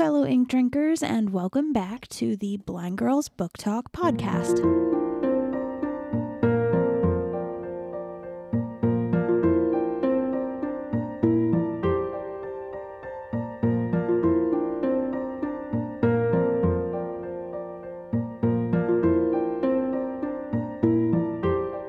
fellow ink drinkers, and welcome back to the Blind Girls Book Talk podcast.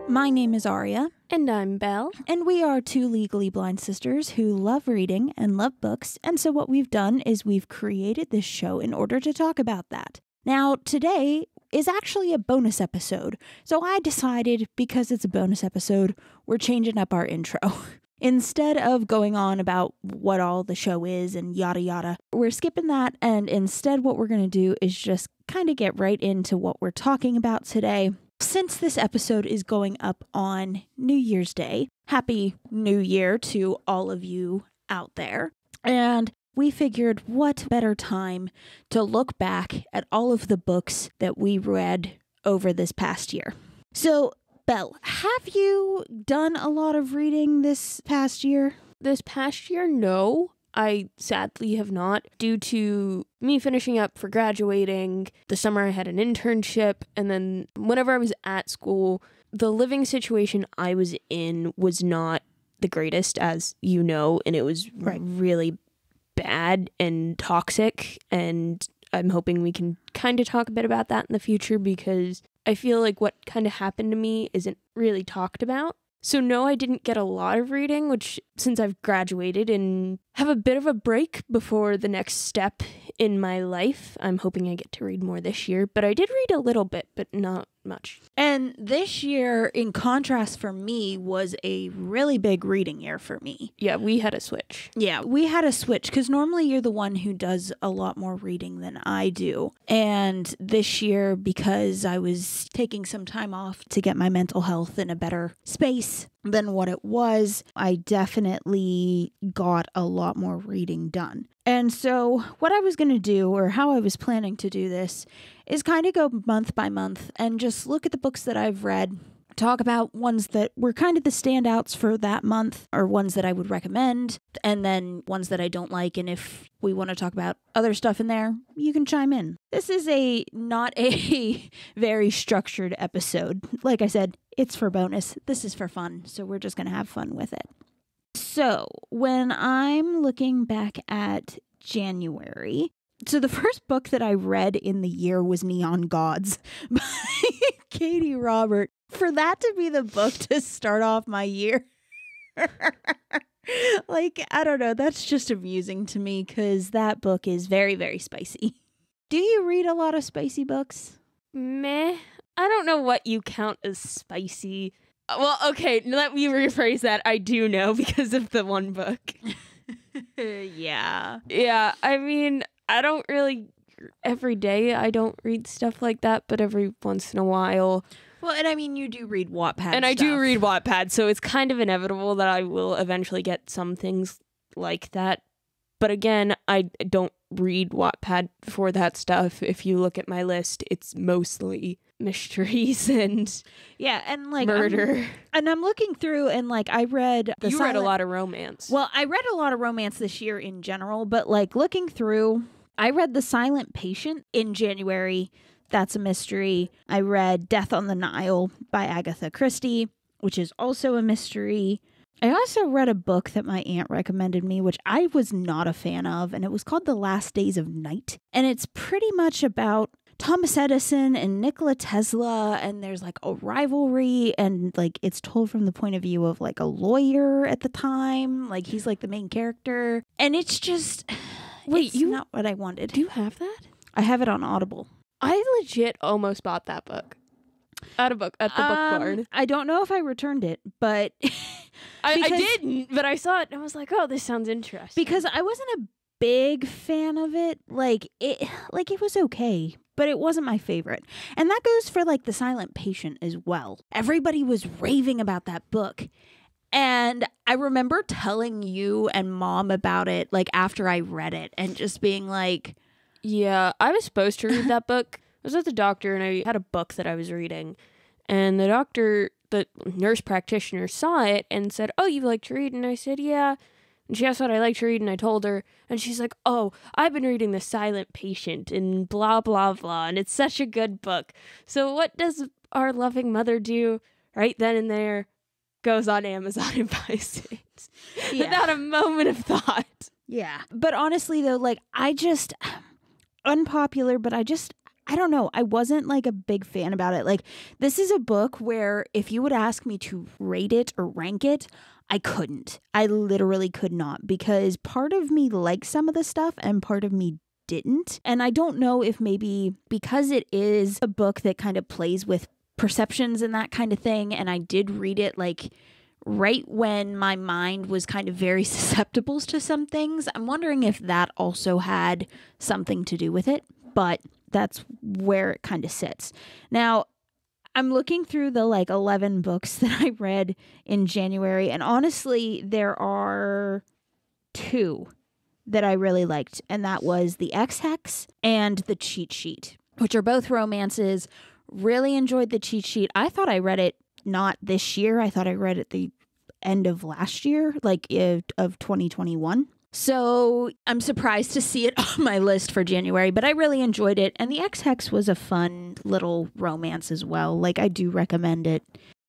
My name is Aria. And I'm Belle. And we are two legally blind sisters who love reading and love books. And so what we've done is we've created this show in order to talk about that. Now, today is actually a bonus episode. So I decided, because it's a bonus episode, we're changing up our intro. Instead of going on about what all the show is and yada yada, we're skipping that. And instead what we're going to do is just kind of get right into what we're talking about today. Since this episode is going up on New Year's Day, Happy New Year to all of you out there. And we figured what better time to look back at all of the books that we read over this past year. So, Belle, have you done a lot of reading this past year? This past year, no. I sadly have not, due to me finishing up for graduating. The summer I had an internship, and then whenever I was at school, the living situation I was in was not the greatest, as you know, and it was really bad and toxic, and I'm hoping we can kind of talk a bit about that in the future, because I feel like what kind of happened to me isn't really talked about. So no, I didn't get a lot of reading, which since I've graduated and have a bit of a break before the next step in my life, I'm hoping I get to read more this year. But I did read a little bit, but not much. And this year, in contrast for me, was a really big reading year for me. Yeah, we had a switch. Yeah, we had a switch because normally you're the one who does a lot more reading than I do. And this year, because I was taking some time off to get my mental health in a better space than what it was, I definitely got a lot more reading done. And so what I was going to do, or how I was planning to do this, is kind of go month by month and just look at the books that I've read, talk about ones that were kind of the standouts for that month, or ones that I would recommend, and then ones that I don't like. And if we want to talk about other stuff in there, you can chime in. This is not a very structured episode. Like I said, it's for bonus. This is for fun. So we're just going to have fun with it. So when I'm looking back at January, so the first book that I read in the year was Neon Gods by Katie Robert. For that to be the book to start off my year, like, I don't know, that's just amusing to me because that book is very, very spicy. Do you read a lot of spicy books? Meh. I don't know what you count as spicy. Well, okay, let me rephrase that. I do know because of the one book. Yeah. Yeah, I mean, I don't really, every day I don't read stuff like that, but every once in a while. Well, and I mean, you do read Wattpad And I do read Wattpad, so it's kind of inevitable that I will eventually get some things like that. But again, I don't read Wattpad for that stuff. If you look at my list, it's mostly mysteries and like murder. I'm looking through, and like I read read a lot of romance. Well, I read a lot of romance this year in general, but like looking through, I read The Silent Patient in January. That's a mystery. I read Death on the Nile by Agatha Christie, which is also a mystery. I also read a book that my aunt recommended me, which I was not a fan of, and it was called The Last Days of Night. And it's pretty much about Thomas Edison and Nikola Tesla, and there's like a rivalry, and like it's told from the point of view of like a lawyer at the time. Like he's like the main character. And it's just, it's not what I wanted. Do you have that? I have it on Audible. I legit almost bought that book at the book barn. I don't know if I returned it, but I didn't. But I saw it and I was like, "Oh, this sounds interesting." Because I wasn't a big fan of it. It was okay, but it wasn't my favorite. And that goes for like The Silent Patient as well. Everybody was raving about that book. And I remember telling you and Mom about it like after I read it and just being like, yeah, I was supposed to read that book. I was at the doctor and I had a book that I was reading. And the nurse practitioner saw it and said, "Oh, you like to read?" And I said, "Yeah." And she asked what I liked to read, and I told her, and she's like, oh, I've been reading The Silent Patient and blah, blah, blah, and it's such a good book. So what does our loving mother do right then and there? Goes on Amazon and buys it. Without a moment of thought. Yeah. But honestly, though, like, unpopular, but I don't know. I wasn't like a big fan about it. Like, this is a book where if you would ask me to rate it or rank it, I couldn't. I literally could not, because part of me liked some of the stuff and part of me didn't. And I don't know if maybe because it is a book that kind of plays with perceptions and that kind of thing, and I did read it like right when my mind was kind of very susceptible to some things. I'm wondering if that also had something to do with it, but that's where it kind of sits. Now, I'm looking through the like 11 books that I read in January, and honestly, there are 2 that I really liked, and that was The Ex-Hex and The Cheat Sheet, which are both romances. Really enjoyed The Cheat Sheet. I thought I read it not this year. I thought I read it the end of last year, like of 2021. So I'm surprised to see it on my list for January, but I really enjoyed it. And The Ex-Hex was a fun little romance as well. Like, I do recommend it.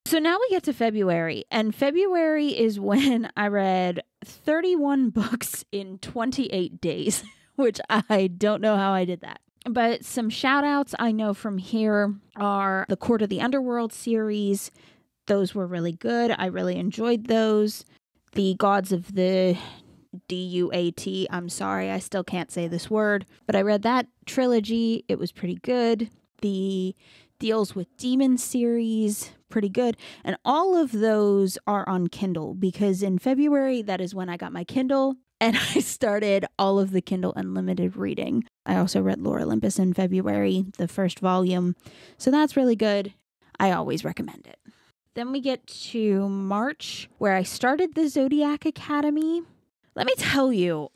So now we get to February, and February is when I read 31 books in 28 days, which I don't know how I did that. But some shout outs I know from here are the Court of the Underworld series. Those were really good. I really enjoyed those. The Gods of the Duat. I'm sorry, I still can't say this word. But I read that trilogy. It was pretty good. The Deals with Demons series, pretty good. And all of those are on Kindle, because in February, that is when I got my Kindle. And I started all of the Kindle Unlimited reading. I also read Lore Olympus in February, the first volume. So that's really good. I always recommend it. Then we get to March, where I started the Zodiac Academy. Let me tell you,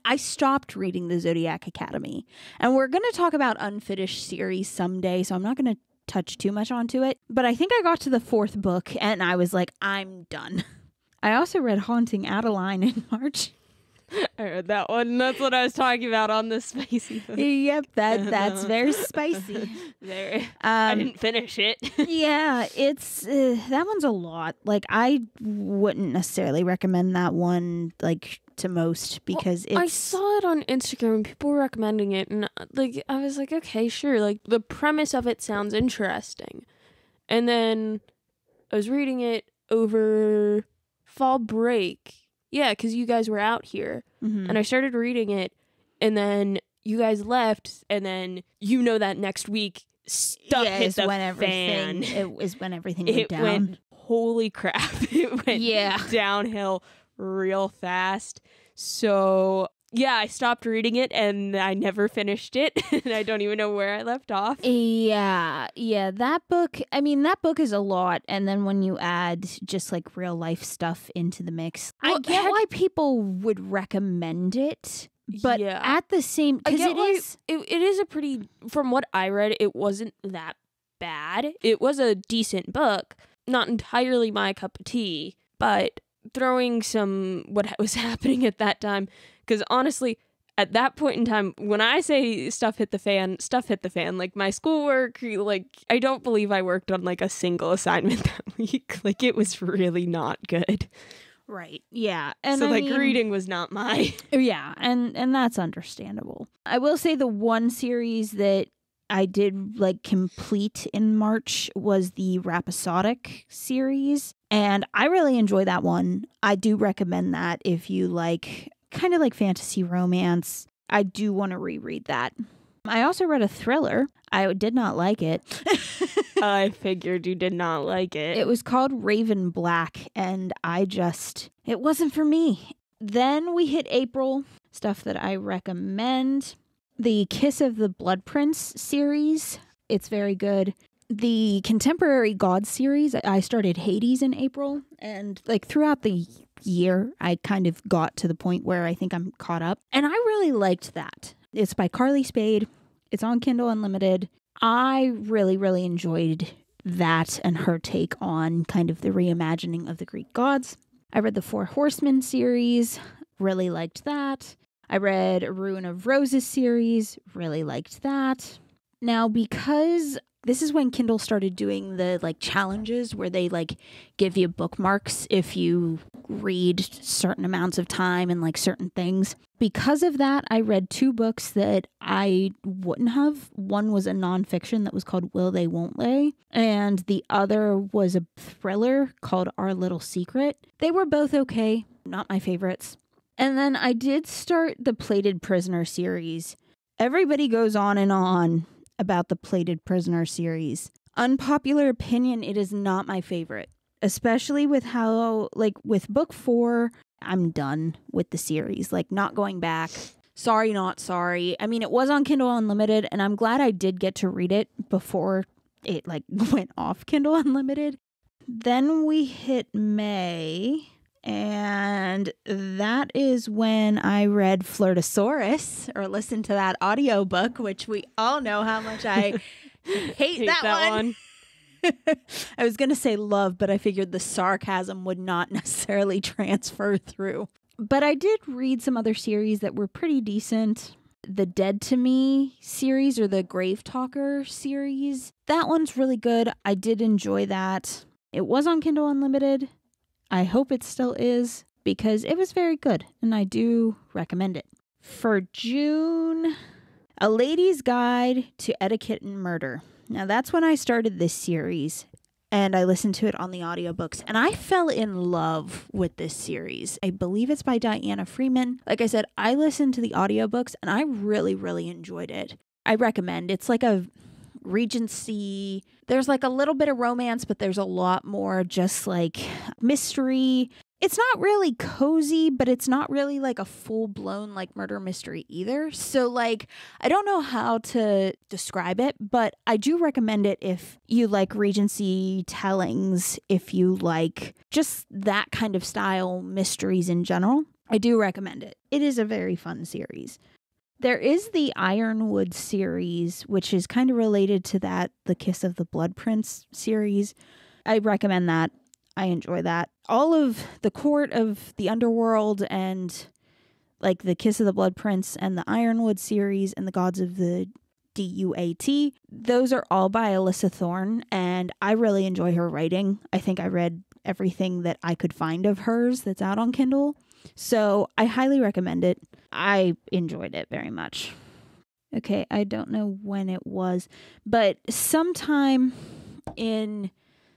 I stopped reading the Zodiac Academy. And we're going to talk about unfinished series someday, so I'm not going to touch too much onto it. But I think I got to the 4th book, and I was like, I'm done. I also read Haunting Adeline in March. I read that one. That's what I was talking about on the spicy book. Yep, that's very spicy. I didn't finish it. Yeah, it's that one's a lot. Like, I wouldn't necessarily recommend that one like to most, because I saw it on Instagram and people were recommending it, and like I was like, okay, sure. Like, the premise of it sounds interesting. And then I was reading it over fall break. Yeah, because you guys were out here. Mm-hmm. And I started reading it, and then you guys left, and then that next week stuff hit the fan. It was when everything went down. Went, holy crap. It went downhill real fast. So yeah, I stopped reading it and I never finished it. And I don't even know where I left off. Yeah. That book is a lot. And then when you add just like real life stuff into the mix, I get why people would recommend it. But at the same, because it is a pretty, from what I read, it wasn't that bad. It was a decent book, not entirely my cup of tea, but throwing some what was happening at that time. Because honestly, at that point in time, when I say stuff hit the fan, like my schoolwork, like I don't believe I worked on like a single assignment that week. Like, it was really not good. Right. Yeah. And so reading was not my. Yeah. And that's understandable. I will say the one series that I did like complete in March was the Rhapsodic series. And I really enjoy that one. I do recommend that if you like kind of like fantasy romance. I do want to reread that. I also read a thriller. I did not like it. I figured you did not like it. It was called Raven Black, and it wasn't for me. Then we hit April, stuff that I recommend. The Kiss of the Blood Prince series. It's very good. The Contemporary God series. I started Hades in April, and like throughout the year, I kind of got to the point where I think I'm caught up. And I really liked that. It's by Carly Spade. It's on Kindle Unlimited. I really, really enjoyed that and her take on kind of the reimagining of the Greek gods. I read the Four Horsemen series, really liked that. I read a Ruin of Roses series, really liked that. Now, because this is when Kindle started doing the like challenges where they like give you bookmarks if you read certain amounts of time and like certain things. Because of that, I read 2 books that I wouldn't have. One was a nonfiction that was called Will They, Won't They? And the other was a thriller called Our Little Secret. They were both okay, not my favorites. And then I did start the Plated Prisoner series. Everybody goes on and on about the Plated Prisoner series. Unpopular opinion, it is not my favorite. Especially with how, like, with book 4, I'm done with the series. Like, not going back. Sorry, not sorry. I mean, it was on Kindle Unlimited, and I'm glad I did get to read it before it, like, went off Kindle Unlimited. Then we hit May, and that is when I read Flirtosaurus, or listened to that audiobook, which we all know how much I hate that one. I was going to say love, but I figured the sarcasm would not necessarily transfer through. But I did read some other series that were pretty decent. The Dead to Me series, or the Grave Talker series, that one's really good. I did enjoy that. It was on Kindle Unlimited. I hope it still is, because it was very good, and I do recommend it. For June, A Lady's Guide to Etiquette and Murder. Now, that's when I started this series, and I listened to it on the audiobooks, and I fell in love with this series. I believe it's by Diana Freeman. Like I said, I listened to the audiobooks, and I really, really enjoyed it. I recommend. It's like a Regency. There's like a little bit of romance, but there's a lot more just like mystery. It's not really cozy, but it's not really like a full-blown like murder mystery either. So like, I don't know how to describe it, but I do recommend it if you like Regency tellings, if you like just that kind of style mysteries in general. I do recommend it. It is a very fun series. There is the Ironwood series, which is kind of related to that, the Kiss of the Blood Prince series. I recommend that. I enjoy that. All of the Court of the Underworld and like the Kiss of the Blood Prince and the Ironwood series and the Gods of the DUAT, those are all by Alyssa Thorne, and I really enjoy her writing. I think I read everything that I could find of hers that's out on Kindle. So I highly recommend it. I enjoyed it very much. Okay, I don't know when it was, but sometime in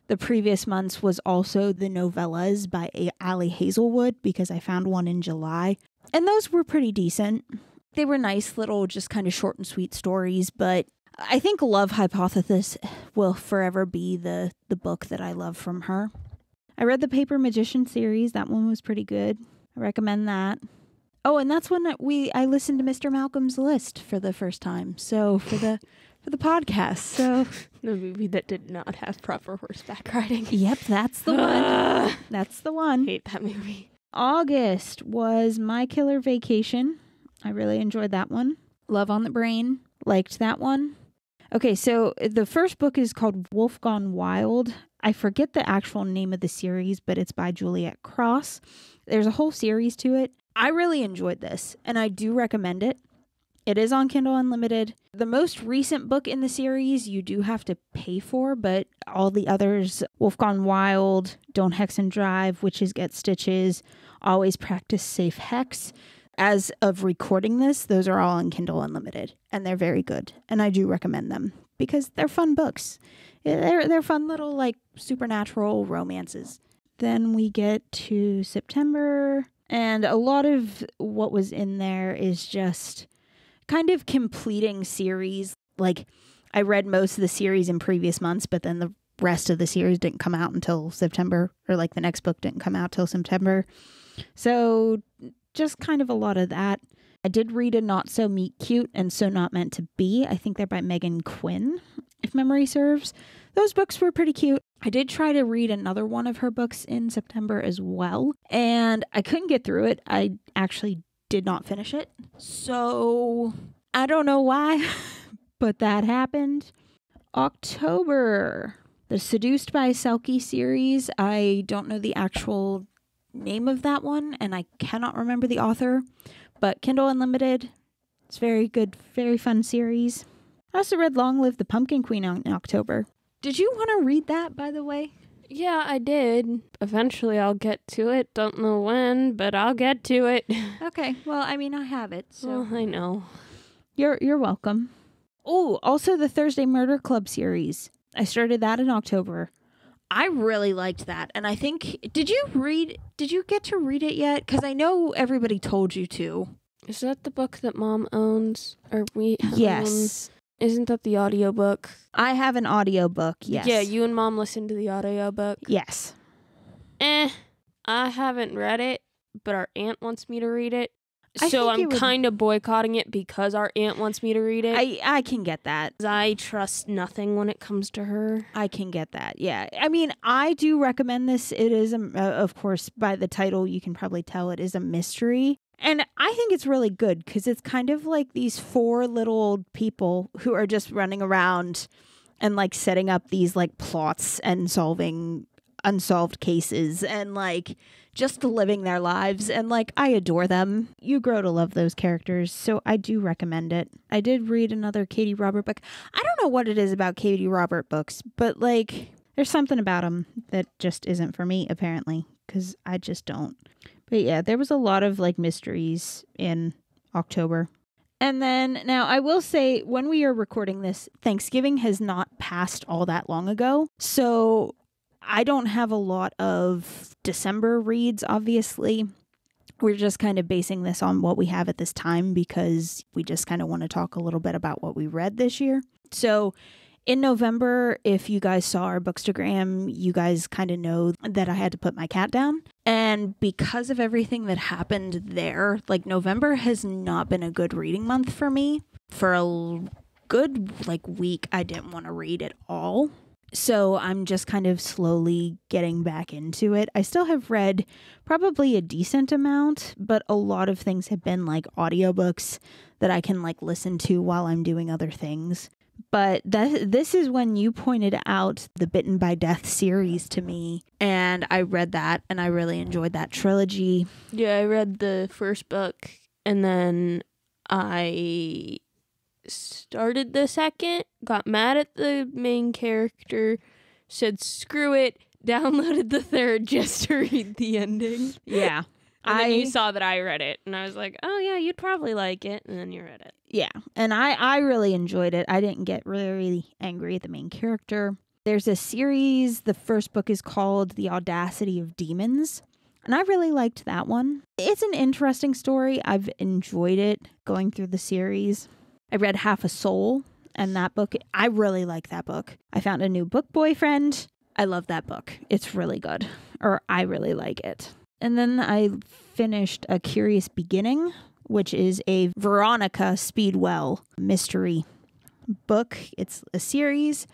the previous months was also the novellas by Ali Hazelwood, because I found one in July. And those were pretty decent. They were nice little, just kind of short and sweet stories, but I think Love Hypothesis will forever be the book that I love from her. I read the Paper Magician series. That one was pretty good. I recommend that. Oh, and that's when I listened to Mr. Malcolm's List for the first time. So for the podcast. So the movie that did not have proper horseback riding. Yep, that's the one. That's the one. Hate that movie. August was My Killer Vacation. I really enjoyed that one. Love on the Brain. Liked that one. Okay, so the first book is called Wolf Gone Wild. I forget the actual name of the series, but it's by Juliet Cross. There's a whole series to it. I really enjoyed this, and I do recommend it. It is on Kindle Unlimited. The most recent book in the series you do have to pay for, but all the others, Wolf Gone Wild, Don't Hex and Drive, Witches Get Stitches, Always Practice Safe Hex. As of recording this, those are all on Kindle Unlimited, and they're very good, and I do recommend them because they're fun books. They're fun little, like, supernatural romances. Then we get to September, and a lot of what was in there is just kind of completing series. Like, I read most of the series in previous months, but then the rest of the series didn't come out until September, or like the next book didn't come out till September. So just kind of a lot of that. I did read a Not So Meet Cute and So Not Meant to Be. I think they're by Megan Quinn, if memory serves. Those books were pretty cute. I did try to read another one of her books in September as well, and I couldn't get through it. I actually did not finish it. So I don't know why, but that happened. October, the Seduced by Selkie series. I don't know the actual name of that one, and I cannot remember the author, but Kindle Unlimited. It's very good, very fun series. I also read Long Live the Pumpkin Queen in October. Did you want to read that, by the way? Yeah, I did. Eventually I'll get to it. Don't know when, but I'll get to it. Okay, well, I mean, I have it, so. Well, I know. You're welcome. Oh, also the Thursday Murder Club series. I started that in October. I really liked that, and I think, did you get to read it yet? Because I know everybody told you to. Is that the book that Mom owns? Or we Yes. Isn't that the audiobook? I have an audiobook, yes. Yeah, you and Mom listened to the audiobook? Yes. I haven't read it, but our aunt wants me to read it. I So think I'm kind of boycotting it because our aunt wants me to read it. I can get that. I trust nothing when it comes to her. I can get that, yeah. I mean, I do recommend this. It is, of course, by the title, you can probably tell it is a mystery. And I think it's really good because it's kind of like these 4 little old people who are just running around and like setting up these like plots and solving unsolved cases and like just living their lives. And like, I adore them. You grow to love those characters. So I do recommend it. I did read another Katie Robert book. I don't know what it is about Katie Robert books, but like there's something about them that just isn't for me, apparently, because I just don't. But yeah, there was a lot of like mysteries in October. And then now I will say when we are recording this, Thanksgiving has not passed all that long ago. So I don't have a lot of December reads, obviously. We're just kind of basing this on what we have at this time because we just kind of want to talk a little bit about what we read this year. So in November, if you guys saw our Bookstagram, you guys kind of know that I had to put my cat down. And because of everything that happened there, like November has not been a good reading month for me. For a good like week, I didn't want to read at all. So I'm just kind of slowly getting back into it. I still have read probably a decent amount, but a lot of things have been like audiobooks that I can like listen to while I'm doing other things. But this is when you pointed out the Bitten by Death series to me, and I read that, and I really enjoyed that trilogy. Yeah, I read the first book, and then I started the second, got mad at the main character, said screw it, downloaded the third just to read the ending. Yeah. And then you saw that I read it, and I was like, oh yeah, you'd probably like it, and then you read it. Yeah, and I really enjoyed it. I didn't get really angry at the main character. There's a series, the first book is called The Audacity of Demons, and I really liked that one. It's an interesting story. I've enjoyed it going through the series. I read Half a Soul, and that book, I really like that book. I found a new book boyfriend. I love that book. It's really good, or I really like it. And then I finished A Curious Beginning, which is a Veronica Speedwell mystery book. It's a series.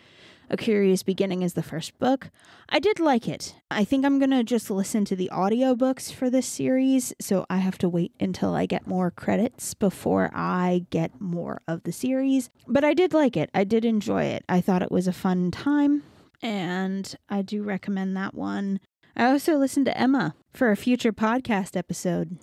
A Curious Beginning is the first book. I did like it. I think I'm going to just listen to the audiobooks for this series, so I have to wait until I get more credits before I get more of the series. But I did like it. I did enjoy it. I thought it was a fun time, and I do recommend that one. I also listened to Emma for a future podcast episode.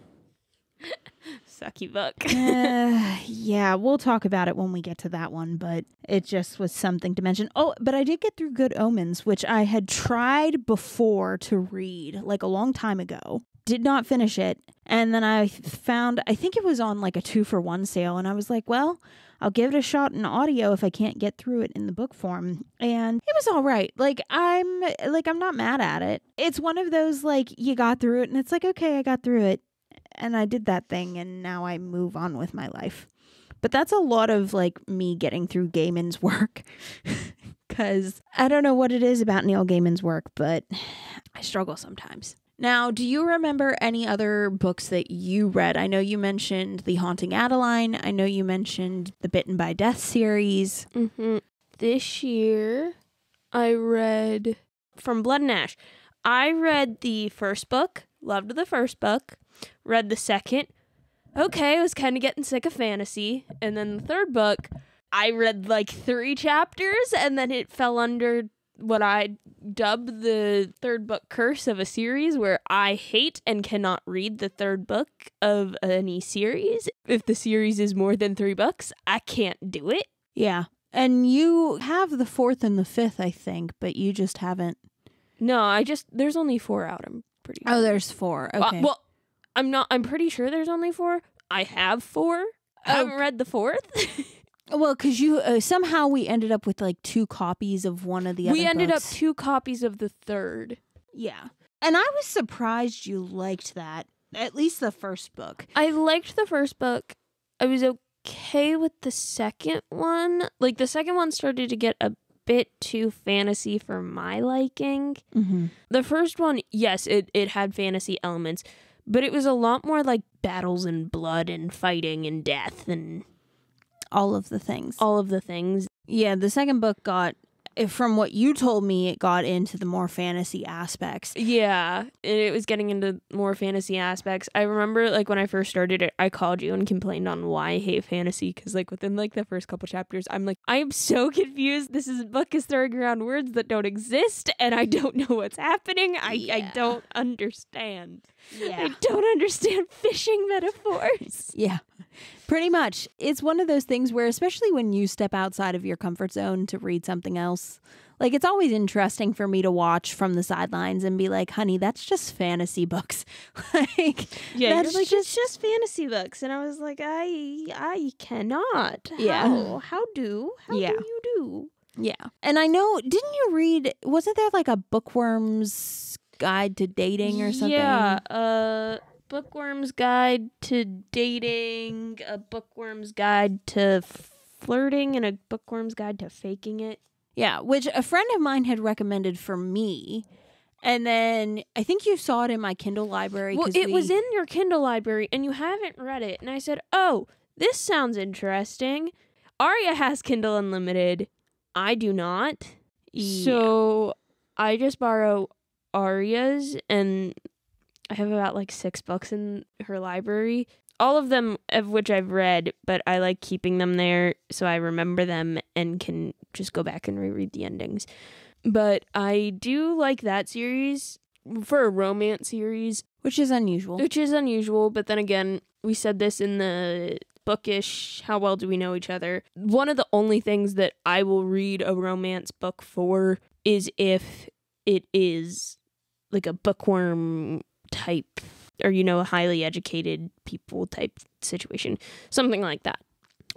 Sucky book. Yeah, we'll talk about it when we get to that one, but it just was something to mention. Oh, but I did get through Good Omens, which I had tried before to read, like a long time ago. Did not finish it. And then I found, I think it was on like a 2-for-1 sale, and I was like, well, I'll give it a shot in audio if I can't get through it in the book form. And it was all right. I'm not mad at it. It's one of those, like, you got through it and it's like, okay, I got through it. And I did that thing and now I move on with my life. But that's a lot of like me getting through Gaiman's work. Because I don't know what it is about Neil Gaiman's work, but I struggle sometimes. Now, do you remember any other books that you read? I know you mentioned The Haunting Adeline. I know you mentioned the Bitten by Death series. Mm-hmm. This year, I read From Blood and Ash. I read the first book, loved the first book, read the second. Okay, I was kind of getting sick of fantasy. And then the third book, I read like 3 chapters, and then it fell under what I dub the third book curse of a series, where I hate and cannot read the third book of any series. If the series is more than 3 books, I can't do it. Yeah. And you have the 4th and the 5th, I think, but you just haven't. No, there's only 4 out. I'm pretty sure. Oh, there's 4. Okay. Well, I'm pretty sure there's only 4. I have 4. I haven't read the 4th. Well, because you somehow we ended up with like 2 copies of one of the other books. We ended up 2 copies of the 3rd. Yeah. And I was surprised you liked that. At least the first book. I liked the first book. I was okay with the second one. Like, the second one started to get a bit too fantasy for my liking. Mm-hmm. The first one, yes, it had fantasy elements, but it was a lot more like battles and blood and fighting and death and all of the things. Yeah, the second book got, from what you told me, it got into the more fantasy aspects. Yeah, it was getting into more fantasy aspects. I remember, like, when I first started it, I called you and complained on why I hate fantasy, because, like, within, like, the first couple chapters, I'm like, I am so confused. This book is throwing around words that don't exist, and I don't know what's happening. I don't understand. Yeah. I don't understand fishing metaphors. Yeah. Pretty much. It's one of those things where, especially when you step outside of your comfort zone to read something else, like, it's always interesting for me to watch from the sidelines and be like, honey, that's just fantasy books. Like, yeah, you're like, it's just fantasy books. And I was like, I cannot. Yeah. How do you do? Yeah. And I know, didn't you read, wasn't there like a Bookworm's Guide to Dating or something? Yeah, Bookworm's Guide to Dating, a Bookworm's Guide to Flirting, and a Bookworm's Guide to Faking It. Yeah, which a friend of mine had recommended for me. And then I think you saw it in my Kindle library. Well, it was in your Kindle library, and you haven't read it. And I said, oh, this sounds interesting. Aria has Kindle Unlimited. I do not. Yeah. So I just borrow Aria's, and I have about like 6 books in her library, all of them of which I've read, but I like keeping them there so I remember them and can just go back and reread the endings. But I do like that series for a romance series. Which is unusual. But then again, we said this in the bookish, how well do we know each other? One of the only things that I will read a romance book for is if it is like a bookworm type, or, you know, a highly educated people type situation. Something like that.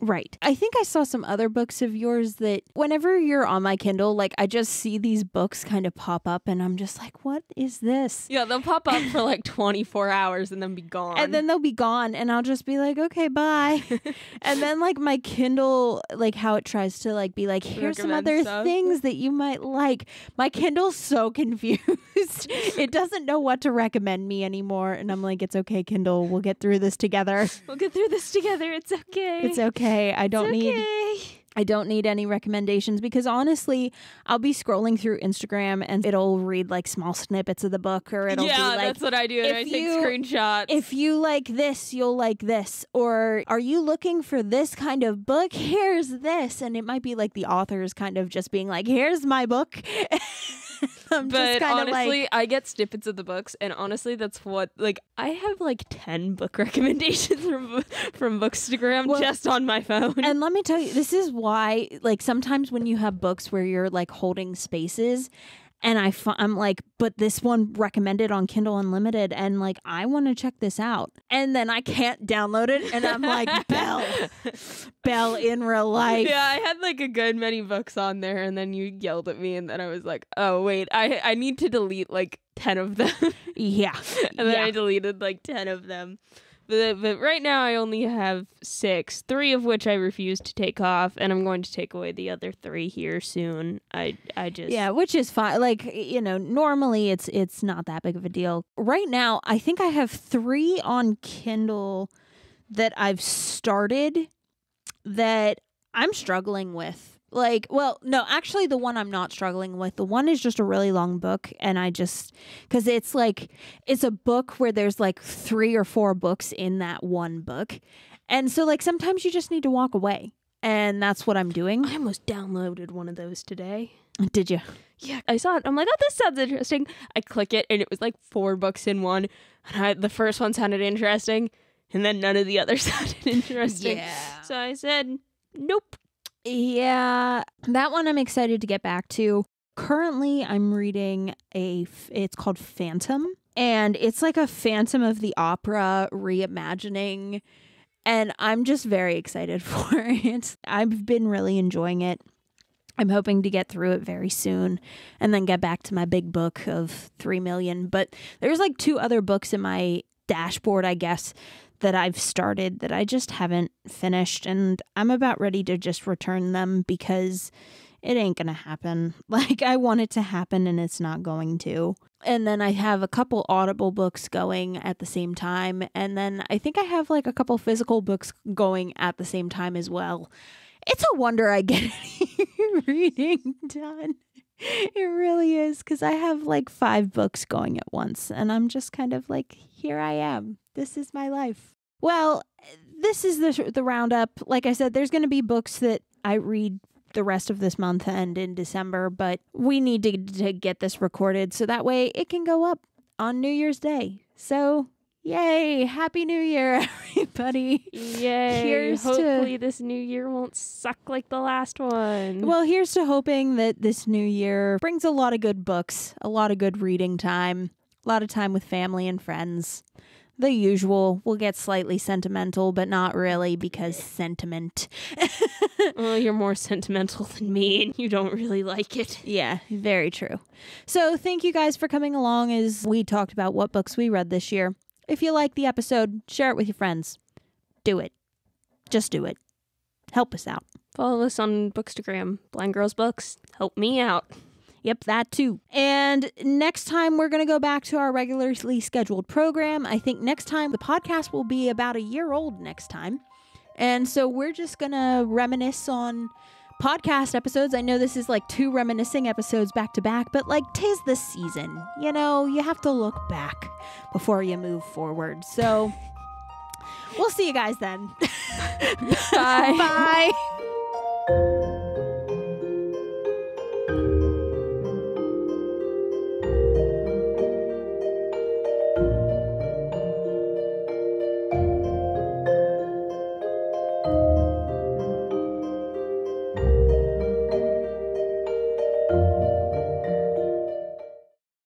Right. I think I saw some other books of yours that whenever you're on my Kindle, like, I just see these books kind of pop up and I'm just like, what is this? Yeah, they'll pop up for like 24 hours and then be gone. And then they'll be gone and I'll just be like, okay, bye. And then, like, my Kindle, like, how it tries to, like, be like, here's some other things that you might like. My Kindle's so confused. It doesn't know what to recommend me anymore. And I'm like, it's okay, Kindle. We'll get through this together. It's okay. It's okay. I don't need any recommendations, because honestly, I'll be scrolling through Instagram and it'll read like small snippets of the book, or it'll be like, that's what I do, and I take screenshots. If you like this, you'll like this, or are you looking for this kind of book? Here's this, and it might be like the author's kind of just being like, here's my book. But honestly, like, I get snippets of the books, and honestly, that's what, like, I have like 10 book recommendations from Bookstagram just on my phone. And let me tell you, this is why, like, sometimes when you have books where you're like holding spaces, and I'm like, but this one recommended on Kindle Unlimited, and like, I want to check this out. And then I can't download it, and I'm like, Belle in real life. Yeah, I had like a good many books on there, and then you yelled at me, and then I was like, oh, wait, I need to delete like 10 of them. Yeah. And then I deleted like 10 of them. But right now I only have 6, 3 of which I refuse to take off, and I'm going to take away the other 3 here soon. I just... Yeah, which is fine. Like, you know, normally it's not that big of a deal. Right now, I think I have 3 on Kindle that I've started that I'm struggling with. Like, well, no, actually the one I'm not struggling with, the one is just a really long book, and because it's like, it's a book where there's like 3 or 4 books in that one book. And so, like, sometimes you just need to walk away, and that's what I'm doing. I almost downloaded one of those today. Did you? yeah, I saw it. I'm like, oh, this sounds interesting. I click it, and it was like 4 books in one. And the first one sounded interesting, and then none of the others sounded interesting. Yeah. So I said, nope. Yeah, that one I'm excited to get back to. Currently, I'm reading it's called Phantom, and it's like a Phantom of the Opera reimagining, and I'm just very excited for it. I've been really enjoying it. I'm hoping to get through it very soon and then get back to my big book of 3 million. But there's like 2 other books in my dashboard, I guess, that I've started that I just haven't finished. And I'm about ready to just return them because it ain't going to happen. Like, I want it to happen and it's not going to. And then I have a couple Audible books going at the same time. And then I think I have like a couple physical books going at the same time as well. It's a wonder I get any reading done. It really is, because I have like 5 books going at once, and I'm just kind of like, here I am. This is my life. Well, this is the roundup. Like I said, there's going to be books that I read the rest of this month and in December, but we need to get this recorded so that way it can go up on New Year's Day. So yay, Happy New Year, everybody. Yay. Hopefully this new year won't suck like the last one. Well, here's to hoping that this new year brings a lot of good books, a lot of good reading time, a lot of time with family and friends. The usual. We'll get slightly sentimental, but not really, because sentiment. Well, you're more sentimental than me, and you don't really like it. Yeah, very true. So thank you guys for coming along as we talked about what books we read this year. If you like the episode, share it with your friends. Do it. Just do it. Help us out. Follow us on Bookstagram. Blind Girls Books. Help me out. Yep, that too. And next time we're going to go back to our regularly scheduled program. I think next time the podcast will be about a year old next time. And so we're just going to reminisce on podcast episodes. I know this is like 2 reminiscing episodes back to back, but like 'tis the season. You know, you have to look back before you move forward. So we'll see you guys then. Bye. Bye.